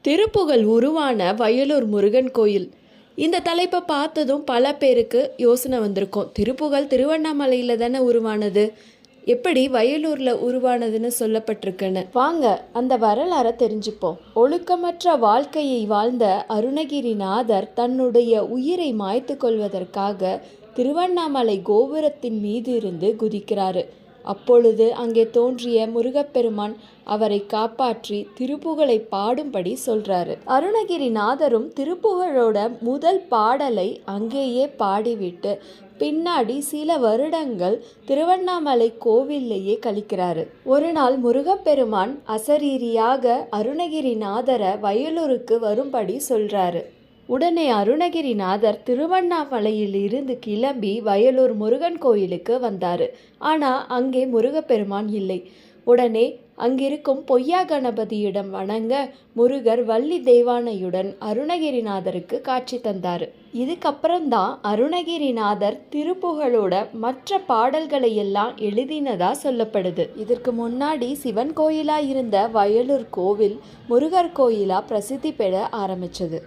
திருப்புகழ் உருவான வயலூர் முருகன் கோயில். இந்த தலைப்பை பார்த்ததும் பல பேருக்கு யோசனை வந்திருக்கும். திருப்புகழ் திருவண்ணாமலையில் தானே உருவானது, எப்படி வயலூரில் உருவானதுன்னு சொல்லப்பட்டிருக்குன்னு. வாங்க அந்த வரலாறை தெரிஞ்சுப்போம். ஒழுக்கமற்ற வாழ்க்கையை வாழ்ந்த அருணகிரிநாதர் தன்னுடைய உயிரை மாய்த்து கொள்வதற்காக திருவண்ணாமலை கோபுரத்தின் மீது இருந்து குதிக்கிறாரு. அப்பொழுது அங்கே தோன்றிய முருகப்பெருமான் அவரை காப்பாற்றி திருப்புகழை பாடும்படி சொல்றாரு. அருணகிரிநாதரும் திருப்புகழோட முதல் பாடலை அங்கேயே பாடிவிட்டு பின்னாடி சில வருடங்கள் திருவண்ணாமலை கோவில்லையே கழிக்கிறாரு. ஒரு நாள் முருகப்பெருமான் அசரீரியாக அருணகிரிநாதரை வயலூருக்கு வரும்படி சொல்றாரு. உடனே அருணகிரிநாதர் திருவண்ணாமலையில் இருந்து கிளம்பி வயலூர் முருகன் கோயிலுக்கு வந்தார். ஆனால் அங்கே முருகப்பெருமான் இல்லை. உடனே அங்கிருக்கும் பொய்யா கணபதியிடம் வணங்க முருகர் வள்ளி தெய்வானையுடன் அருணகிரிநாதருக்கு காட்சி தந்தார். இதுக்கப்புறம்தான் அருணகிரிநாதர் திருப்புகழோட மற்ற பாடல்களை எல்லாம் எழுதினதா சொல்லப்படுது. இதற்கு முன்னாடி சிவன் கோயிலா இருந்த வயலூர் கோவில் முருகர் கோயிலா பிரசித்தி பெற ஆரம்பிச்சது.